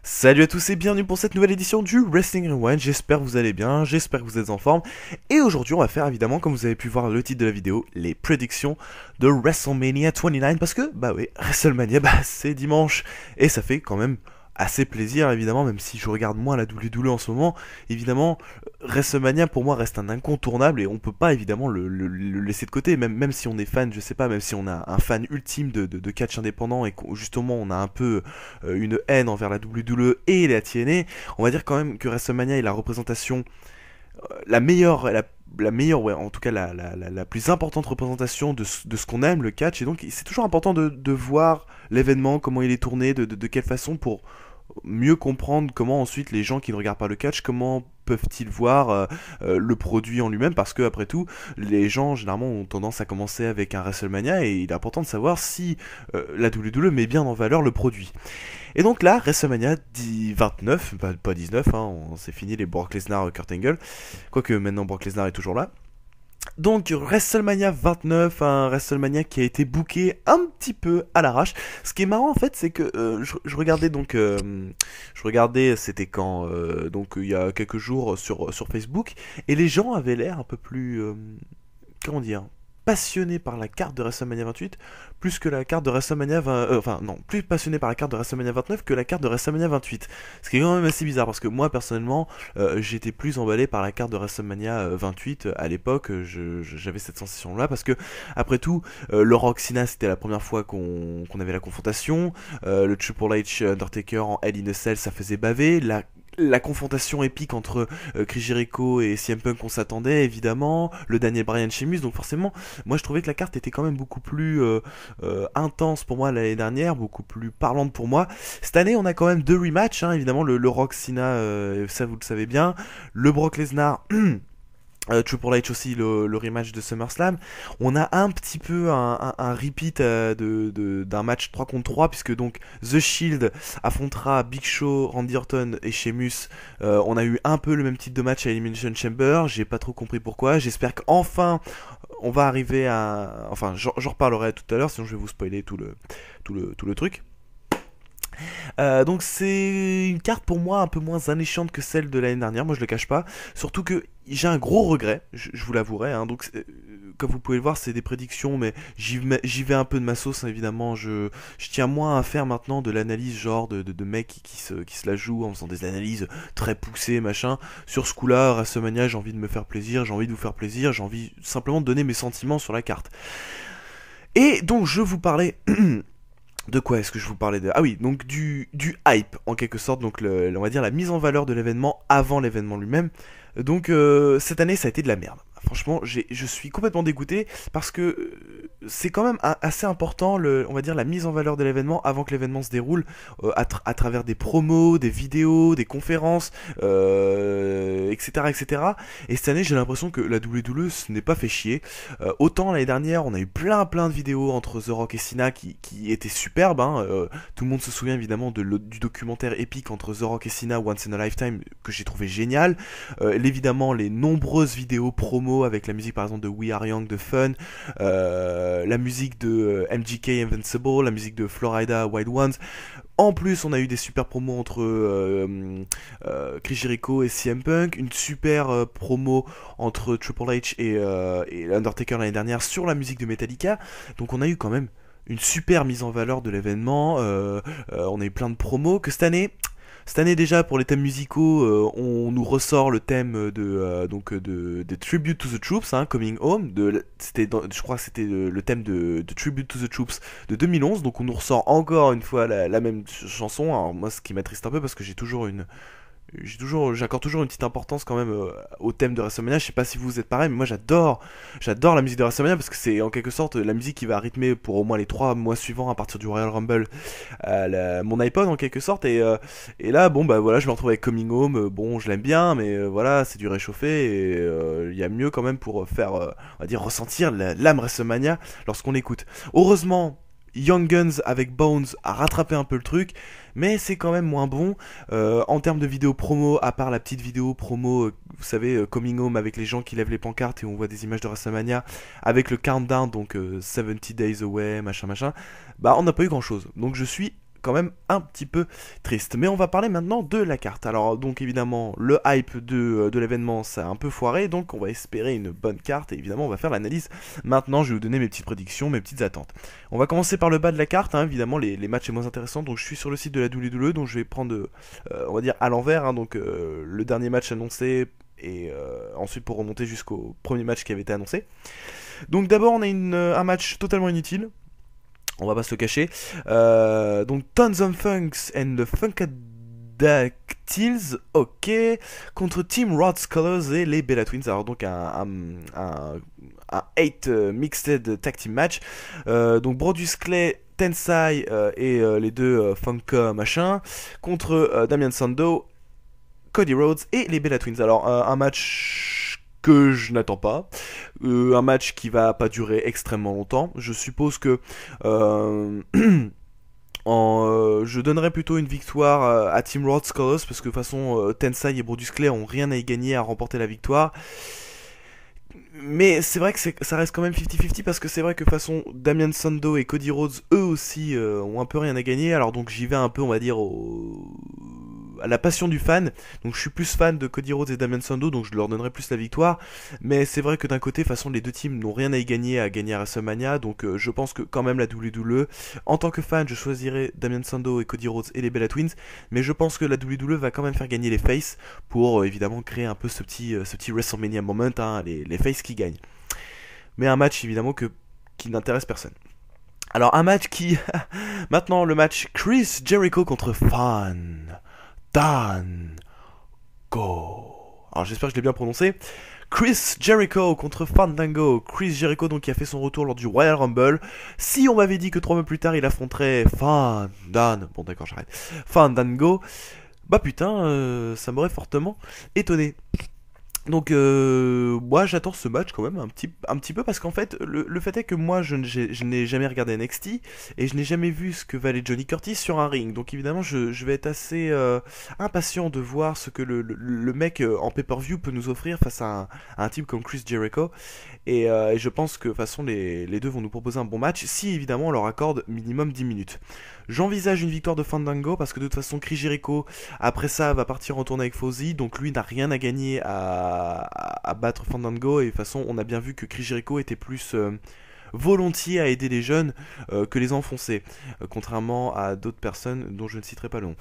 Salut à tous et bienvenue pour cette nouvelle édition du Wrestling Rewind, j'espère que vous allez bien, j'espère que vous êtes en forme. Et aujourd'hui on va faire évidemment, comme vous avez pu voir le titre de la vidéo, les prédictions de WrestleMania 29. Parce que, bah oui, WrestleMania, c'est dimanche, et ça fait quand même assez plaisir évidemment, même si je regarde moins la WWE en ce moment. Évidemment, WrestleMania pour moi reste un incontournable et on peut pas évidemment le laisser de côté, même si on est fan, je sais pas, même si on a un fan ultime de catch indépendant et justement on a un peu une haine envers la WWE et la TNA, on va dire quand même que WrestleMania est la représentation la meilleure, la meilleure, ouais, en tout cas la plus importante représentation de ce qu'on aime, le catch. Et donc c'est toujours important de voir l'événement, comment il est tourné, de quelle façon, pour mieux comprendre comment ensuite les gens qui ne regardent pas le catch, comment peuvent-ils voir le produit en lui-même, parce que après tout les gens généralement ont tendance à commencer avec un WrestleMania et il est important de savoir si la WWE met bien en valeur le produit. Et donc là, WrestleMania 29, pas 19, hein, c'est fini les Brock Lesnar, Kurt Angle, quoique maintenant Brock Lesnar est toujours là. Donc WrestleMania 29, un WrestleMania qui a été booké un petit peu à l'arrache. Ce qui est marrant en fait, c'est que je regardais donc, je regardais, c'était quand, donc il y a quelques jours sur Facebook, et les gens avaient l'air un peu plus, comment dire, passionné par la carte de WrestleMania 28 plus que la carte de WrestleMania 20, enfin non, plus passionné par la carte de WrestleMania 29 que la carte de WrestleMania 28. Ce qui est quand même assez bizarre parce que moi personnellement, j'étais plus emballé par la carte de WrestleMania 28 à l'époque. J'avais cette sensation là parce que après tout, le Rock Cena c'était la première fois qu'on avait la confrontation. Le Triple H Undertaker en Hell in a Cell ça faisait baver. La confrontation épique entre Chris Jericho et CM Punk, on s'attendait évidemment, le Daniel Bryan Sheamus, donc forcément moi je trouvais que la carte était quand même beaucoup plus intense pour moi l'année dernière, beaucoup plus parlante pour moi. Cette année on a quand même deux rematchs, hein, évidemment le Rock Cena, ça vous le savez bien, le Brock Lesnar Triple H aussi, le rematch de SummerSlam. On a un petit peu un repeat d'un match 3 contre 3, puisque donc The Shield affrontera Big Show, Randy Orton et Sheamus. On a eu un peu le même type de match à Elimination Chamber, j'ai pas trop compris pourquoi. J'espère qu'enfin on va arriver à... Enfin, j'en reparlerai tout à l'heure, sinon je vais vous spoiler tout le truc. Donc c'est une carte pour moi un peu moins alléchante que celle de l'année dernière, moi je le cache pas. Surtout que j'ai un gros regret, je vous l'avouerai, hein. Donc comme vous pouvez le voir c'est des prédictions, mais j'y vais un peu de ma sauce, hein, évidemment. Je tiens moins à faire maintenant de l'analyse genre de mecs qui se la jouent en faisant des analyses très poussées, machin. Sur ce coup-là, WrestleMania, j'ai envie de me faire plaisir, j'ai envie de vous faire plaisir, j'ai envie simplement de donner mes sentiments sur la carte. Et donc je vous parlais... De quoi est-ce que je vous parlais de... Ah oui, donc du hype, en quelque sorte, donc on va dire la mise en valeur de l'événement avant l'événement lui-même. Donc cette année, ça a été de la merde. Franchement, je suis complètement dégoûté parce que c'est quand même assez important, on va dire, la mise en valeur de l'événement avant que l'événement se déroule, à travers des promos, des vidéos, des conférences, etc., etc. Et cette année, j'ai l'impression que la WWE ce n'est pas fait chier. Autant l'année dernière, on a eu plein de vidéos entre The Rock et Cena qui étaient superbes, hein. Tout le monde se souvient évidemment du documentaire épique entre The Rock et Cena, Once in a Lifetime, que j'ai trouvé génial. Évidemment, les nombreuses vidéos promo avec la musique par exemple de We Are Young de Fun, la musique de MGK Invincible, la musique de Florida Wild Ones. En plus, on a eu des super promos entre Chris Jericho et CM Punk, une super promo entre Triple H et Undertaker l'année dernière sur la musique de Metallica. Donc on a eu quand même une super mise en valeur de l'événement. On a eu plein de promos que cette année déjà pour les thèmes musicaux, on nous ressort le thème de Tribute to the Troops, hein, Coming Home. Je crois que c'était le thème de Tribute to the Troops de 2011. Donc on nous ressort encore une fois la même chanson. Alors moi, ce qui m'attriste un peu parce que j'accorde toujours une petite importance quand même au thème de WrestleMania. Je sais pas si vous êtes pareil, mais moi j'adore la musique de WrestleMania parce que c'est en quelque sorte la musique qui va rythmer pour au moins les 3 mois suivants à partir du Royal Rumble mon iPod en quelque sorte. Et là, bon bah voilà, je me retrouve avec Coming Home. Bon, je l'aime bien, mais voilà, c'est du réchauffé et il y a mieux quand même pour faire, on va dire, ressentir l'âme WrestleMania lorsqu'on l'écoute. Heureusement, Young Guns avec Bones a rattrapé un peu le truc, mais c'est quand même moins bon. En termes de vidéo promo, à part la petite vidéo promo, vous savez, Coming Home avec les gens qui lèvent les pancartes et on voit des images de WrestleMania, avec le countdown, donc 70 Days Away, machin, bah on n'a pas eu grand chose. Donc je suis quand même un petit peu triste. Mais on va parler maintenant de la carte. Alors donc évidemment le hype de l'événement ça a un peu foiré, donc on va espérer une bonne carte et évidemment on va faire l'analyse. Maintenant je vais vous donner mes petites prédictions, mes petites attentes. On va commencer par le bas de la carte, hein, évidemment les matchs les moins intéressants. Donc je suis sur le site de la WWE, donc je vais prendre on va dire à l'envers, hein, donc le dernier match annoncé et ensuite pour remonter jusqu'au premier match qui avait été annoncé. Donc d'abord on a un match totalement inutile, on va pas se le cacher. Donc Tons of Funks and the Funkadactyls, ok, contre Team Rhodes Colors et les Bella Twins. Alors donc un 8 mixed tag team match. Donc Brodus Clay, Tensai et les deux Funka machin contre Damian Sandow, Cody Rhodes et les Bella Twins. Alors un match que je n'attends pas, un match qui va pas durer extrêmement longtemps. Je suppose que je donnerais plutôt une victoire à Team Rhodes Colors parce que de toute façon Tensai et Brodus Clay ont rien à y gagner à remporter la victoire. Mais c'est vrai que ça reste quand même 50-50 parce que c'est vrai que de toute façon Damian Sandow et Cody Rhodes eux aussi ont un peu rien à gagner. Alors donc j'y vais un peu on va dire à la passion du fan. Donc je suis plus fan de Cody Rhodes et Damian Sandow, donc je leur donnerai plus la victoire. Mais c'est vrai que d'un côté de toute façon les deux teams n'ont rien à y gagner à WrestleMania. Donc je pense que quand même la WWE, en tant que fan je choisirais Damian Sandow et Cody Rhodes et les Bella Twins. Mais je pense que la WWE va quand même faire gagner les faces pour évidemment créer un peu ce petit WrestleMania moment, hein, les faces qui gagnent. Mais un match évidemment qui n'intéresse personne. Alors un match qui... Maintenant le match Chris Jericho contre Fandango. Alors j'espère que je l'ai bien prononcé. Chris Jericho contre Fandango. Chris Jericho donc qui a fait son retour lors du Royal Rumble. Si on m'avait dit que 3 mois plus tard il affronterait Bon d'accord j'arrête. Fandango. Bah putain, ça m'aurait fortement étonné. Donc moi j'attends ce match quand même un petit peu parce qu'en fait le fait est que moi je n'ai jamais regardé NXT et je n'ai jamais vu ce que valait Johnny Curtis sur un ring. Donc évidemment je vais être assez impatient de voir ce que le mec en pay-per-view peut nous offrir face à un type comme Chris Jericho. Et je pense que de toute façon les deux vont nous proposer un bon match si évidemment on leur accorde minimum 10 minutes. J'envisage une victoire de Fandango parce que de toute façon Chris Jericho après ça va partir en tournée avec Fozzy, donc lui n'a rien à gagner à battre Fandango et de toute façon on a bien vu que Chris Jericho était plus volontiers à aider les jeunes que les enfoncer, contrairement à d'autres personnes dont je ne citerai pas le nom.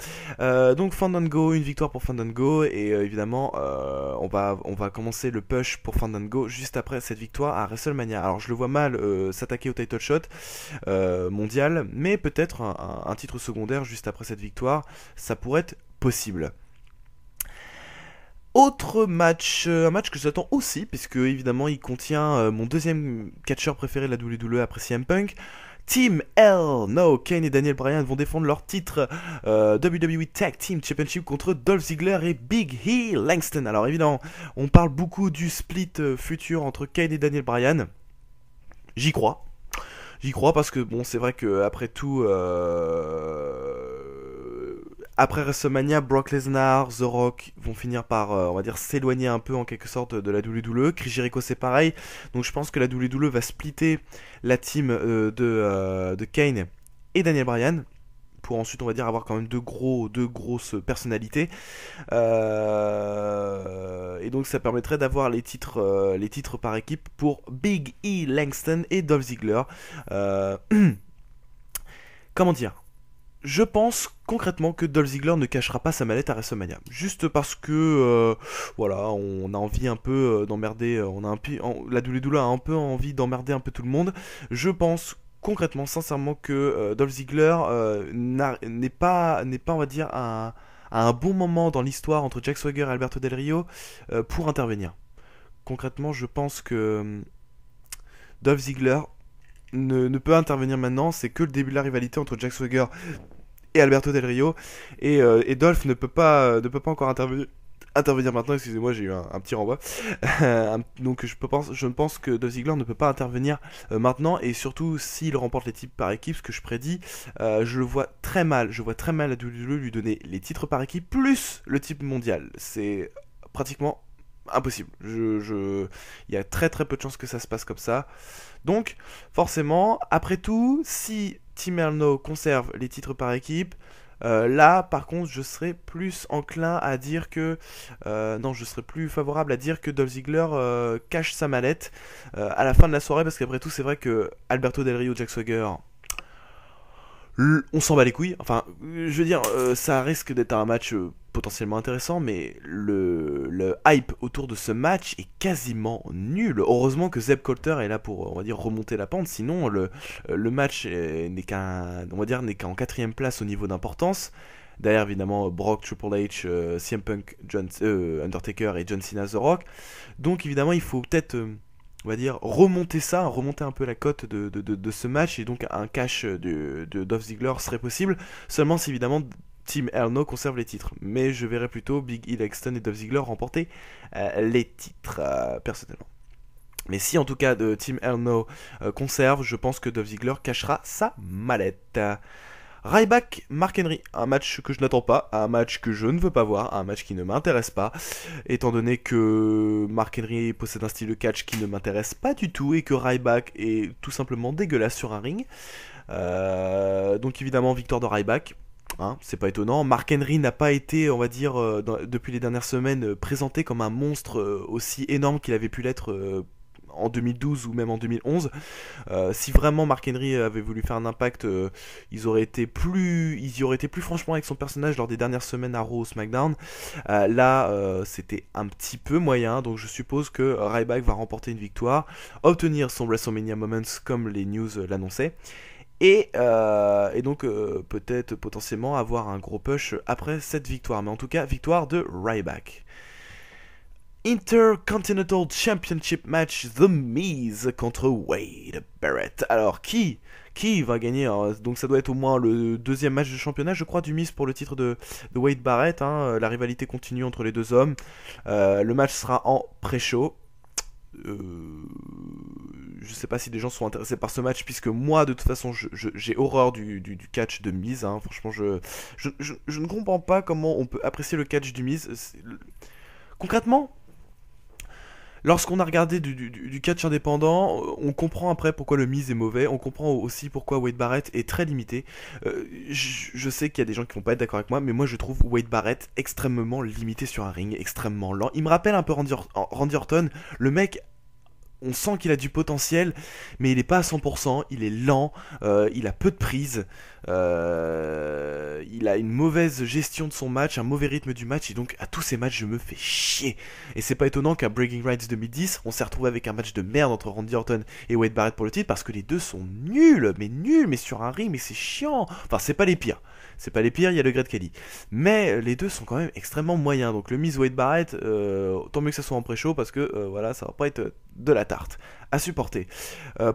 Donc Fandango, une victoire pour Fandango et évidemment on va commencer le push pour Fandango juste après cette victoire à WrestleMania. Alors je le vois mal s'attaquer au title shot mondial, mais peut-être un titre secondaire juste après cette victoire, ça pourrait être possible. Autre match, un match que j'attends aussi, puisque évidemment il contient mon deuxième catcheur préféré de la WWE après CM Punk. Team L, no, Kane et Daniel Bryan vont défendre leur titre WWE Tag Team Championship contre Dolph Ziggler et Big E Langston. Alors évidemment, on parle beaucoup du split futur entre Kane et Daniel Bryan. J'y crois. J'y crois parce que bon, c'est vrai que après tout, après WrestleMania, Brock Lesnar, The Rock vont finir par, on va dire, s'éloigner un peu en quelque sorte de la WWE. Chris Jericho c'est pareil. Donc je pense que la WWE va splitter la team de Kane et Daniel Bryan. Pour ensuite, on va dire, avoir quand même deux grosses personnalités. Et donc ça permettrait d'avoir les titres par équipe pour Big E Langston et Dolph Ziggler. Comment dire ? Je pense concrètement que Dolph Ziggler ne cachera pas sa mallette à WrestleMania. Juste parce que, voilà, on a envie un peu d'emmerder, la WWE a un peu envie d'emmerder un peu tout le monde. Je pense concrètement, sincèrement, que Dolph Ziggler n'est pas, on va dire, à un bon moment dans l'histoire entre Jack Swagger et Alberto Del Rio pour intervenir. Concrètement, je pense que Dolph Ziggler ne peut intervenir maintenant, c'est que le début de la rivalité entre Jack Swagger et Alberto Del Rio, et Dolph ne peut pas encore intervenir maintenant, excusez-moi, j'ai eu un petit renvoi. Donc je pense que Dolph Ziggler ne peut pas intervenir maintenant, et surtout s'il remporte les titres par équipe, ce que je prédis, je le vois très mal, la WWE lui donner les titres par équipe plus le titre mondial. C'est pratiquement impossible. Il y a très très peu de chances que ça se passe comme ça. Donc, forcément, après tout, si Team Elno conserve les titres par équipe, là, par contre, je serais plus enclin à dire que... non, je serais plus favorable à dire que Dolph Ziggler cache sa mallette à la fin de la soirée, parce qu'après tout, c'est vrai que Alberto Del Rio, Jack Swagger... On s'en bat les couilles. Enfin, je veux dire, ça risque d'être un match potentiellement intéressant, mais le hype autour de ce match est quasiment nul. Heureusement que Zeb Coulter est là pour, on va dire, remonter la pente. Sinon, le match on va dire, n'est qu'en quatrième place au niveau d'importance. Derrière, évidemment, Brock, Triple H, CM Punk, Undertaker et John Cena, The Rock. Donc, évidemment, il faut peut-être... on va dire, remonter un peu la cote de ce match, et donc un cash de Dolph Ziggler serait possible, seulement si évidemment Team Elno conserve les titres. Mais je verrais plutôt Big E, Langston et Dolph Ziggler remporter les titres, personnellement. Mais si en tout cas Team Elno conserve, je pense que Dolph Ziggler cachera sa mallette. Ryback, Mark Henry, un match que je n'attends pas, un match que je ne veux pas voir, un match qui ne m'intéresse pas, étant donné que Mark Henry possède un style de catch qui ne m'intéresse pas du tout, et que Ryback est tout simplement dégueulasse sur un ring. Donc évidemment, victoire de Ryback. Hein, c'est pas étonnant. Mark Henry n'a pas été, on va dire, depuis les dernières semaines, présenté comme un monstre aussi énorme qu'il avait pu l'être en 2012 ou même en 2011. Si vraiment Mark Henry avait voulu faire un impact, ils y auraient été plus franchement avec son personnage lors des dernières semaines à Raw ou SmackDown. Là, c'était un petit peu moyen, donc je suppose que Ryback va remporter une victoire, obtenir son WrestleMania Moments comme les news l'annonçaient. Et donc peut-être potentiellement avoir un gros push après cette victoire. Mais en tout cas, victoire de Ryback. Intercontinental Championship match, The Miz contre Wade Barrett. Alors qui va gagner? Alors, donc ça doit être au moins le deuxième match de championnat, je crois, du Miz pour le titre de Wade Barrett. Hein. La rivalité continue entre les deux hommes. Le match sera en pré-show. Je sais pas si des gens sont intéressés par ce match, puisque moi de toute façon j'ai horreur du catch de Miz. Hein. Franchement, je ne comprends pas comment on peut apprécier le catch du Miz. Concrètement, lorsqu'on a regardé du catch indépendant, on comprend après pourquoi le Miz est mauvais, on comprend aussi pourquoi Wade Barrett est très limité. Je sais qu'il y a des gens qui vont pas être d'accord avec moi, mais moi je trouve Wade Barrett extrêmement limité sur un ring, extrêmement lent. Il me rappelle un peu Randy Orton, le mec... On sent qu'il a du potentiel, mais il n'est pas à 100%, il est lent, il a peu de prise, il a une mauvaise gestion de son match, un mauvais rythme du match, et donc à tous ces matchs je me fais chier. Et c'est pas étonnant qu'à Bragging Rights 2010, on s'est retrouvé avec un match de merde entre Randy Orton et Wade Barrett pour le titre, parce que les deux sont nuls, mais sur un ring, mais c'est chiant. Enfin, c'est pas les pires. Il y a le Great Khali. Mais les deux sont quand même extrêmement moyens. Donc le Miz Wade Barrett, tant mieux que ça soit en pré-show, parce que voilà, ça va pas être de la tarte à supporter.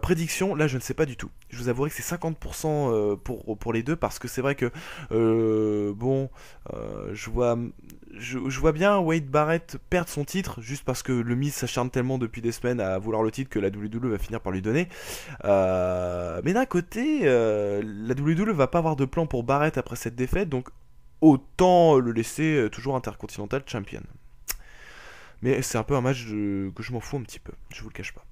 Prédiction, là je ne sais pas du tout. Je vous avouerai que c'est 50% pour les deux, parce que c'est vrai que je vois bien Wade Barrett perdre son titre juste parce que le Miz s'acharne tellement depuis des semaines à vouloir le titre que la WWE va finir par lui donner. Mais d'un côté, la WWE va pas avoir de plan pour Barrett après cette défaite, donc autant le laisser toujours Intercontinental Champion. Mais c'est un peu un match que je m'en fous un petit peu, je vous le cache pas.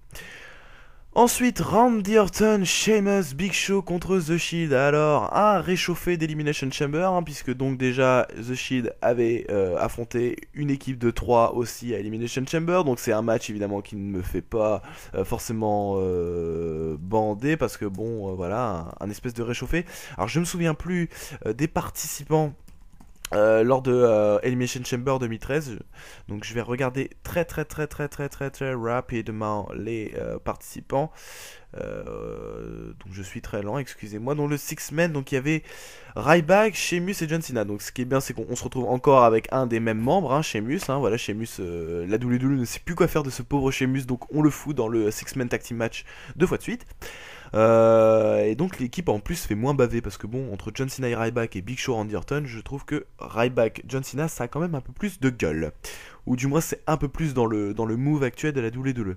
Ensuite, Randy Orton, Sheamus, Big Show contre The Shield. Alors, un réchauffé d'Elimination Chamber, hein, puisque donc déjà The Shield avait affronté une équipe de 3 aussi à Elimination Chamber. Donc c'est un match évidemment qui ne me fait pas forcément bander, parce que bon, voilà, un espèce de réchauffé. Alors je me souviens plus des participants lors de Elimination Chamber 2013, donc je vais regarder très rapidement les participants. Donc je suis très lent, excusez-moi. Dans le Six Men, donc il y avait Ryback, Sheamus et John Cena. Donc ce qui est bien, c'est qu'on se retrouve encore avec un des mêmes membres, hein, Sheamus. Hein, voilà, Sheamus, la WWE ne sait plus quoi faire de ce pauvre Sheamus, donc on le fout dans le Six Men Tag Team Match 2 fois de suite. Et donc l'équipe en plus fait moins baver, parce que bon, entre John Cena et Ryback et Big Show Randy Orton, je trouve que Ryback, John Cena, ça a quand même un peu plus de gueule, ou du moins c'est un peu plus dans le move actuel de la WWE.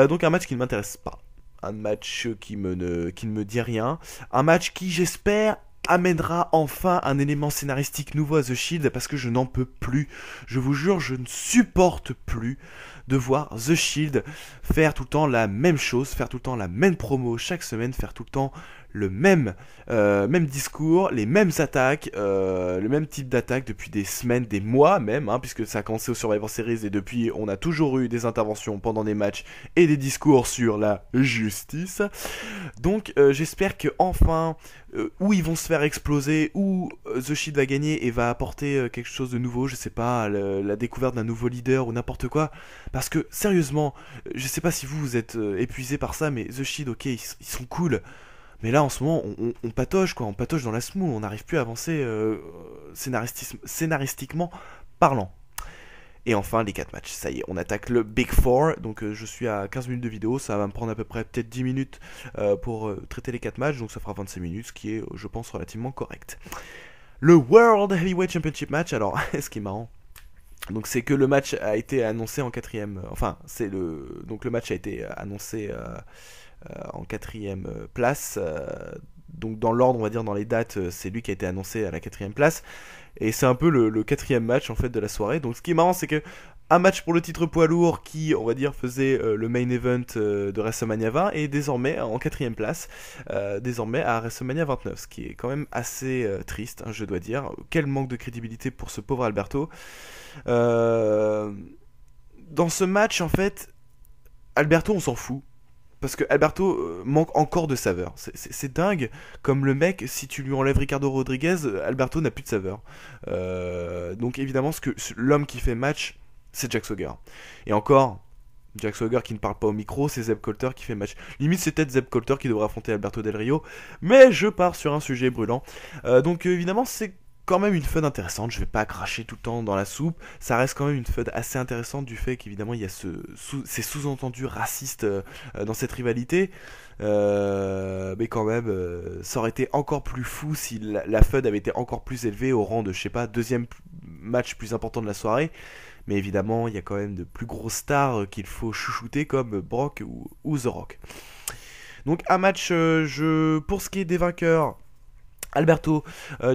Donc un match qui ne m'intéresse pas, un match qui ne me dit rien, un match qui, j'espère, amènera enfin un élément scénaristique nouveau à The Shield parce que je n'en peux plus. Je vous jure, je ne supporte plus de voir The Shield faire tout le temps la même chose, faire tout le temps la même promo chaque semaine, faire tout le temps le même discours, les mêmes attaques, le même type d'attaque depuis des semaines, des mois même, hein, puisque ça a commencé au Survivor Series et depuis on a toujours eu des interventions pendant des matchs et des discours sur la justice. Donc j'espère que enfin où ils vont se faire exploser, où The Shield va gagner et va apporter quelque chose de nouveau, je sais pas, la découverte d'un nouveau leader ou n'importe quoi. Parce que sérieusement, je sais pas si vous êtes épuisé par ça, mais The Shield, ok, ils sont cool. Mais là en ce moment on patauge quoi, on patauge dans la smoule, on n'arrive plus à avancer scénaristiquement parlant. Et enfin les 4 matchs, ça y est, on attaque le Big Four, donc je suis à 15 minutes de vidéo, ça va me prendre à peu près peut-être 10 minutes pour traiter les 4 matchs, donc ça fera 25 minutes, ce qui est je pense relativement correct. Le World Heavyweight Championship match, alors ce qui est marrant, donc c'est que le match a été annoncé en quatrième, donc le match a été annoncé en quatrième place, donc dans l'ordre on va dire dans les dates c'est lui qui a été annoncé à la quatrième place et c'est un peu le quatrième match en fait de la soirée. Donc ce qui est marrant c'est que un match pour le titre poids lourd qui on va dire faisait le main event de WrestleMania 20 et désormais en quatrième place désormais à WrestleMania 29, ce qui est quand même assez triste hein, je dois dire. Quel manque de crédibilité pour ce pauvre Alberto. Dans ce match en fait Alberto on s'en fout. Parce que Alberto manque encore de saveur. C'est dingue, comme le mec, si tu lui enlèves Ricardo Rodriguez, Alberto n'a plus de saveur. Donc évidemment, l'homme qui fait match, c'est Jack Swagger. Et encore, Jack Swagger qui ne parle pas au micro, c'est Zeb Colter qui fait match. Limite, c'est peut-être Zeb Colter qui devrait affronter Alberto Del Rio. Mais je pars sur un sujet brûlant. Donc évidemment, c'est quand même une feud intéressante, je vais pas cracher tout le temps dans la soupe, ça reste quand même une feud assez intéressante du fait qu'évidemment il y a ces sous-entendus racistes dans cette rivalité, mais quand même ça aurait été encore plus fou si la feud avait été encore plus élevée au rang de je sais pas deuxième match plus important de la soirée, mais évidemment il y a quand même de plus grosses stars qu'il faut chouchouter comme Brock ou The Rock. Donc un match, pour ce qui est des vainqueurs, Alberto,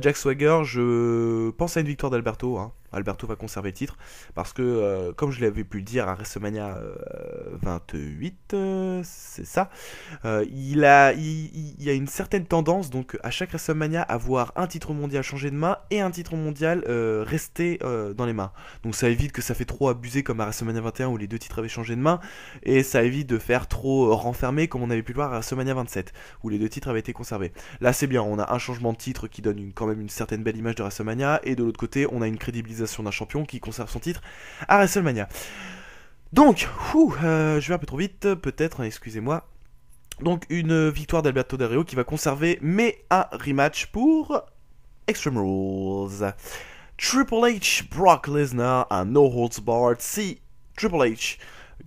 Jack Swagger, je pense à une victoire d'Alberto. Hein. Alberto va conserver le titre parce que, comme je l'avais pu le dire à WrestleMania 28, c'est ça, il y a une certaine tendance donc à chaque WrestleMania à voir un titre mondial changer de main et un titre mondial rester dans les mains. Donc ça évite que ça fait trop abuser comme à WrestleMania 21 où les deux titres avaient changé de main, et ça évite de faire trop renfermé comme on avait pu le voir à WrestleMania 27 où les deux titres avaient été conservés. Là c'est bien, on a un changement de titre qui donne quand même une certaine belle image de WrestleMania, et de l'autre côté on a une crédibilisation d'un champion qui conserve son titre à WrestleMania. Donc, je vais un peu trop vite, peut-être, hein, excusez-moi. Donc, une victoire d'Alberto Del Rio qui va conserver, mais un rematch pour Extreme Rules. Triple H, Brock Lesnar, un No Holds Barred. Si Triple H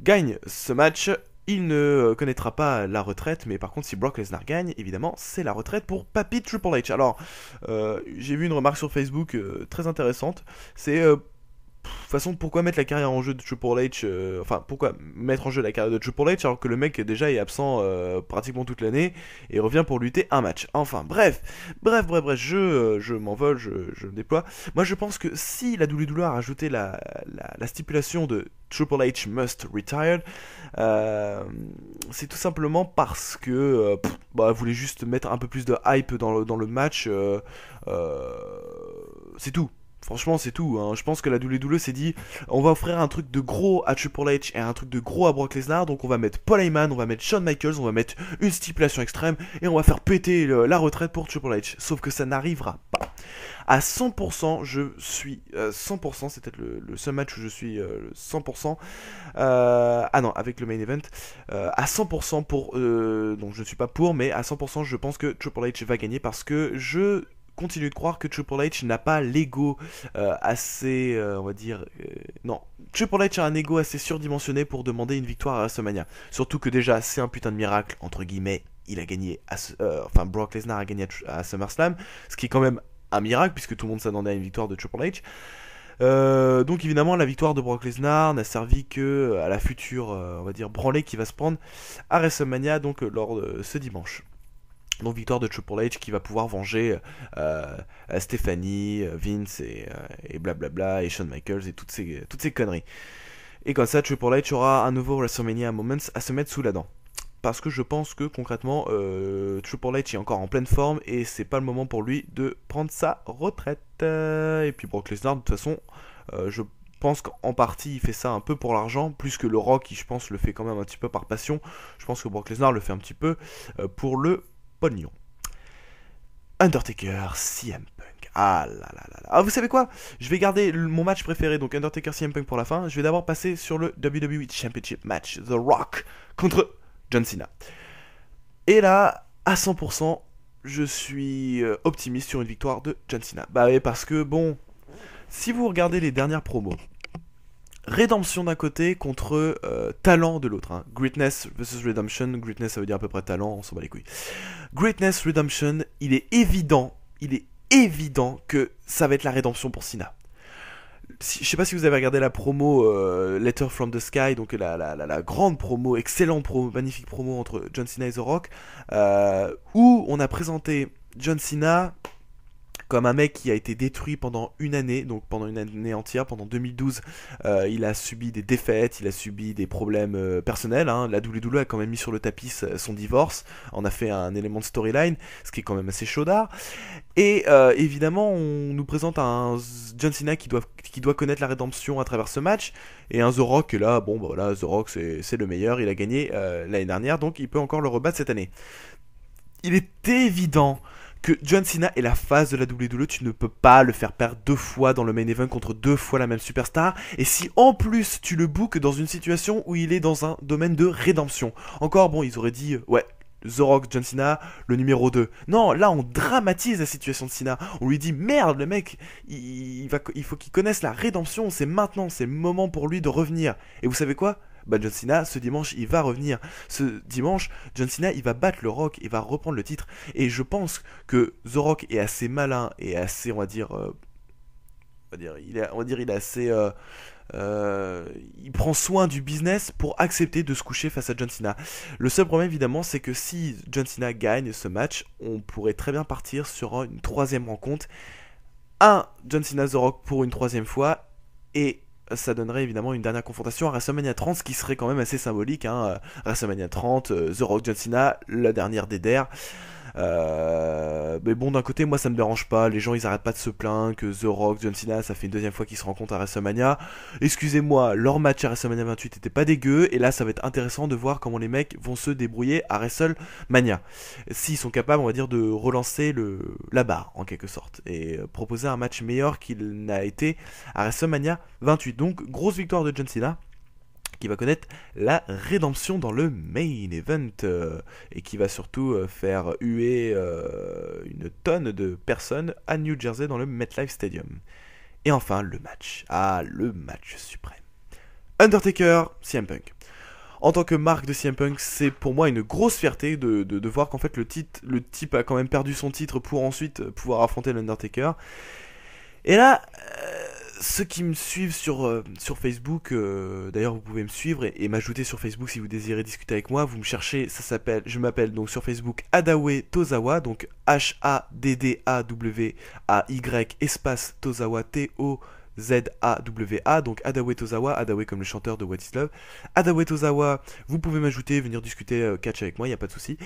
gagne ce match, il ne connaîtra pas la retraite, mais par contre si Brock Lesnar gagne, évidemment, c'est la retraite pour Papy Triple H. Alors, j'ai vu une remarque sur Facebook très intéressante, c'est de toute façon, pourquoi mettre la carrière en jeu de Triple H, pourquoi mettre en jeu la carrière de Triple H alors que le mec déjà est absent pratiquement toute l'année et revient pour lutter un match. Enfin, bref, je m'envole, je me déploie. Moi, je pense que si la WWE a rajouté la stipulation de Triple H must retire, c'est tout simplement parce que elle voulait juste mettre un peu plus de hype dans le match. C'est tout. Franchement, c'est tout. Hein. Je pense que la WWE s'est dit, on va offrir un truc de gros à Triple H et un truc de gros à Brock Lesnar. Donc on va mettre Paul Heyman, on va mettre Shawn Michaels, on va mettre une stipulation extrême et on va faire péter la retraite pour Triple H. Sauf que ça n'arrivera pas. À 100%, je suis 100%, c'est peut-être le seul match où je suis 100%. Avec le main event. À 100% pour... donc je ne suis pas pour, mais à 100% je pense que Triple H va gagner parce que je continue de croire que Triple H n'a pas l'ego assez, on va dire... non, Triple H a un ego assez surdimensionné pour demander une victoire à WrestleMania. Surtout que déjà, c'est un putain de miracle, entre guillemets, il a gagné, Brock Lesnar a gagné à SummerSlam, ce qui est quand même un miracle, puisque tout le monde s'attendait à une victoire de Triple H. Donc évidemment la victoire de Brock Lesnar n'a servi que à la future on va dire branlée qui va se prendre à WrestleMania donc lors de ce dimanche. Donc victoire de Triple H qui va pouvoir venger Stephanie, Vince et blablabla, et Shawn Michaels et toutes ces conneries. Et comme ça, Triple H aura un nouveau WrestleMania Moments à se mettre sous la dent. Parce que je pense que concrètement, Triple H est encore en pleine forme et c'est pas le moment pour lui de prendre sa retraite. Et puis Brock Lesnar, de toute façon, je pense qu'en partie il fait ça un peu pour l'argent, plus que le Rock qui, je pense, le fait quand même un petit peu par passion. Je pense que Brock Lesnar le fait un petit peu pour le pognon. Undertaker, CM Punk. Ah là là là là. Ah, vous savez quoi? Je vais garder mon match préféré, donc Undertaker CM Punk pour la fin. Je vais d'abord passer sur le WWE Championship match. The Rock contre John Cena. Et là, à 100%, je suis optimiste sur une victoire de John Cena. Bah oui, parce que bon, si vous regardez les dernières promos, rédemption d'un côté contre talent de l'autre. Hein. Greatness versus Redemption. Greatness, ça veut dire à peu près talent, on s'en bat les couilles. Greatness, Redemption, il est évident que ça va être la rédemption pour Cena. Je sais pas si vous avez regardé la promo Letter from the Sky, donc la grande promo, excellente promo, magnifique promo entre John Cena et The Rock, où on a présenté John Cena comme un mec qui a été détruit pendant une année, donc pendant une année entière, pendant 2012, il a subi des défaites, il a subi des problèmes personnels, hein. La WWE a quand même mis sur le tapis son divorce, on a fait un élément de storyline, ce qui est quand même assez chaudard, et évidemment on nous présente un John Cena qui doit connaître la rédemption à travers ce match, et un The Rock, et là, bon bah voilà, The Rock c'est le meilleur, il a gagné l'année dernière, donc il peut encore le rebattre cette année. Il est évident que John Cena est la face de la WWE, tu ne peux pas le faire perdre 2 fois dans le main event contre 2 fois la même superstar, et si en plus tu le bookes dans une situation où il est dans un domaine de rédemption. Encore bon, ils auraient dit, ouais, The Rock, John Cena, le numéro 2. Non, là on dramatise la situation de Cena, on lui dit merde, le mec, il faut qu'il connaisse la rédemption, c'est maintenant, c'est le moment pour lui de revenir. Et vous savez quoi? Bah John Cena, ce dimanche, il va revenir. Ce dimanche, John Cena, il va battre le Rock, il va reprendre le titre. Et je pense que The Rock est assez malin et assez, on va dire, il est assez, il prend soin du business pour accepter de se coucher face à John Cena. Le seul problème, évidemment, c'est que si John Cena gagne ce match, on pourrait très bien partir sur une 3e rencontre. John Cena The Rock pour une 3e fois, et ça donnerait évidemment une dernière confrontation à WrestleMania 30, ce qui serait quand même assez symbolique. Hein. WrestleMania 30, The Rock, John Cena, la dernière d'Eder. Mais bon, d'un côté, moi ça me dérange pas. Les gens ils arrêtent pas de se plaindre que The Rock, John Cena, ça fait une 2e fois qu'ils se rencontrent à WrestleMania. Excusez-moi, leur match à WrestleMania 28 était pas dégueu. Et là, ça va être intéressant de voir comment les mecs vont se débrouiller à WrestleMania. S'ils sont capables, on va dire, de relancer la barre en quelque sorte. Et proposer un match meilleur qu'il n'a été à WrestleMania 28. Donc, grosse victoire de John Cena, qui va connaître la rédemption dans le main event et qui va surtout faire huer une tonne de personnes à New Jersey dans le MetLife Stadium. Et enfin, le match. Ah, le match suprême. Undertaker, CM Punk. En tant que marque de CM Punk, c'est pour moi une grosse fierté de voir qu'en fait le type a quand même perdu son titre pour ensuite pouvoir affronter l'Undertaker. Et là, ceux qui me suivent sur Facebook, d'ailleurs vous pouvez me suivre et m'ajouter sur Facebook si vous désirez discuter avec moi. Vous me cherchez, je m'appelle donc sur Facebook Adawe Tozawa, donc HADDAWAY espace Tozawa Tozawa, donc Adawe Tozawa, Adawe comme le chanteur de What is Love. Adawe Tozawa, vous pouvez m'ajouter, venir discuter catch avec moi, il n'y a pas de souci.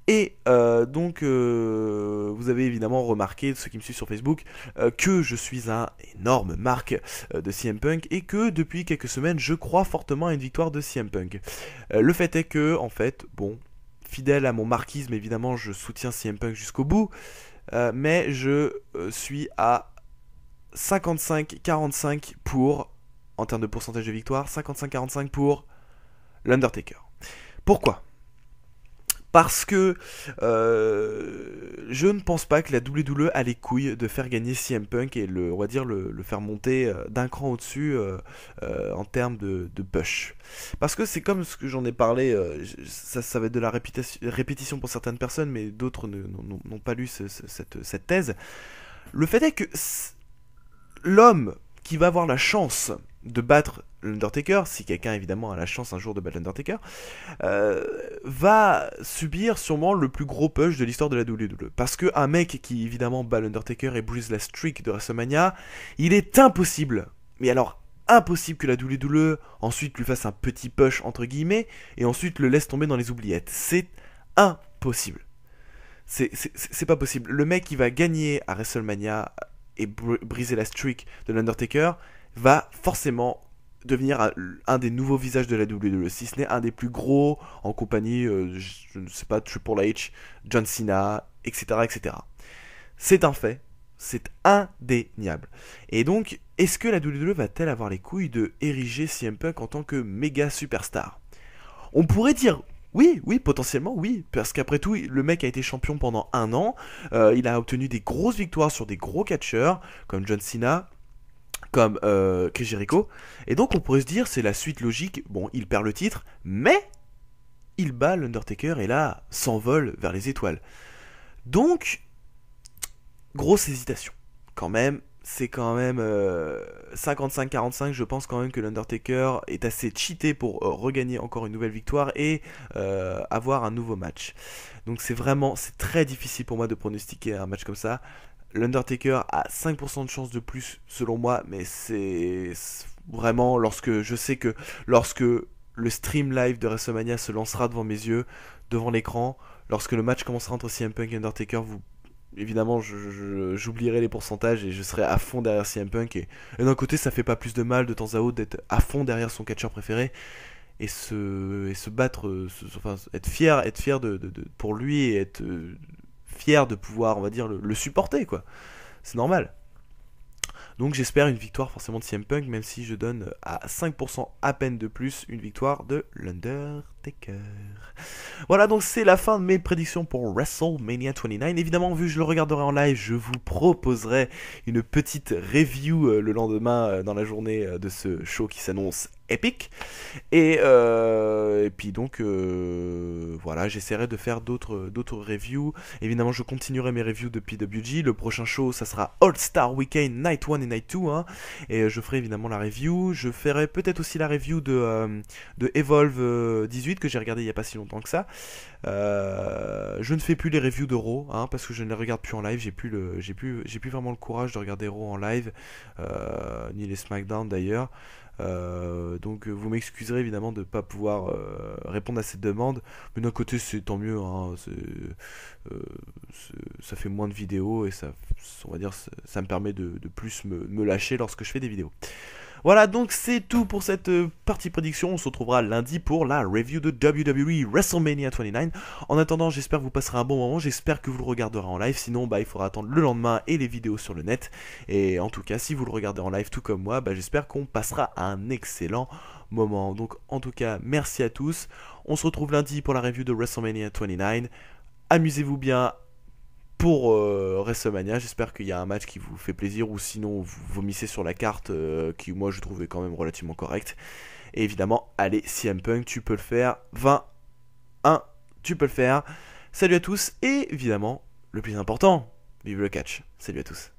Et donc, vous avez évidemment remarqué, ceux qui me suivent sur Facebook, que je suis un énorme marque de CM Punk et que depuis quelques semaines, je crois fortement à une victoire de CM Punk. Le fait est que, en fait, bon, fidèle à mon marquisme, évidemment, je soutiens CM Punk jusqu'au bout, mais je suis à 55-45 pour, en termes de pourcentage de victoire, 55-45 pour l'Undertaker. Pourquoi ? Parce que je ne pense pas que la WWE a les couilles de faire gagner CM Punk et on va dire le faire monter d'un cran au-dessus en termes de push. Parce que c'est comme ce que j'en ai parlé, ça va être de la répétition pour certaines personnes, mais d'autres n'ont pas lu cette thèse. Le fait est que l'homme qui va avoir la chance de battre l'Undertaker, si quelqu'un évidemment a la chance un jour de battre l'Undertaker, va subir sûrement le plus gros push de l'histoire de la WWE. Parce qu'un mec qui évidemment bat l'Undertaker et brise la streak de WrestleMania, il est impossible, mais alors impossible que la WWE ensuite lui fasse un petit push entre guillemets et ensuite le laisse tomber dans les oubliettes. C'est impossible. C'est pas possible. Le mec qui va gagner à WrestleMania et briser la streak de l'Undertaker va forcément devenir un des nouveaux visages de la WWE, si ce n'est un des plus gros en compagnie, je ne sais pas, Triple H, John Cena, etc. etc. C'est un fait, c'est indéniable. Et donc, est-ce que la WWE va-t-elle avoir les couilles de ériger CM Punk en tant que méga superstar? On pourrait dire oui, potentiellement oui, parce qu'après tout, le mec a été champion pendant 1 an, il a obtenu des grosses victoires sur des gros catcheurs, comme John Cena, comme Chris Jericho, et donc on pourrait se dire, c'est la suite logique, bon, il perd le titre, mais il bat l'Undertaker, et là, s'envole vers les étoiles. Donc, grosse hésitation, quand même. C'est quand même 55-45, je pense quand même que l'Undertaker est assez cheaté pour regagner encore une nouvelle victoire et avoir un nouveau match. Donc c'est très difficile pour moi de pronostiquer un match comme ça. L'Undertaker a 5% de chance de plus selon moi, mais c'est vraiment lorsque je sais que lorsque le stream live de WrestleMania se lancera devant mes yeux, devant l'écran, lorsque le match commencera entre CM Punk et Undertaker, évidemment, j'oublierai les pourcentages et je serai à fond derrière CM Punk. Et d'un côté, ça fait pas plus de mal de temps à autre d'être à fond derrière son catcheur préféré et se battre, enfin, être fier pour lui et être fier de pouvoir, on va dire, le supporter, quoi. C'est normal. Donc j'espère une victoire forcément de CM Punk, même si je donne à 5% à peine de plus une victoire de l'Undertaker. Voilà, donc c'est la fin de mes prédictions pour WrestleMania 29. Évidemment, vu que je le regarderai en live, je vous proposerai une petite review le lendemain dans la journée de ce show qui s'annonce épique. Et puis donc voilà, j'essaierai de faire d'autres reviews. Évidemment, je continuerai mes reviews de PWG. Le prochain show, ça sera All Star Weekend Night 1 et Night 2 hein, et je ferai évidemment la review. Je ferai peut-être aussi la review de Evolve 18 que j'ai regardé il n'y a pas si longtemps que ça. Je ne fais plus les reviews de Raw hein, parce que je ne les regarde plus en live. J'ai plus vraiment le courage de regarder Raw en live, ni les SmackDown d'ailleurs. Donc vous m'excuserez évidemment de ne pas pouvoir répondre à cette demande, mais d'un côté c'est tant mieux hein, ça fait moins de vidéos et ça, on va dire, ça me permet de plus me lâcher lorsque je fais des vidéos. Voilà, donc c'est tout pour cette partie prédiction. On se retrouvera lundi pour la review de WWE WrestleMania 29. En attendant, j'espère que vous passerez un bon moment. J'espère que vous le regarderez en live. Sinon, il faudra attendre le lendemain et les vidéos sur le net. Et en tout cas, si vous le regardez en live tout comme moi, j'espère qu'on passera un excellent moment. Donc, en tout cas, merci à tous. On se retrouve lundi pour la review de WrestleMania 29. Amusez-vous bien pour WrestleMania. J'espère qu'il y a un match qui vous fait plaisir, ou sinon vous vomissez sur la carte qui moi je trouvais quand même relativement correcte. Et évidemment, allez, CM Punk, tu peux le faire. 21, tu peux le faire. Salut à tous et évidemment, le plus important, vive le catch. Salut à tous.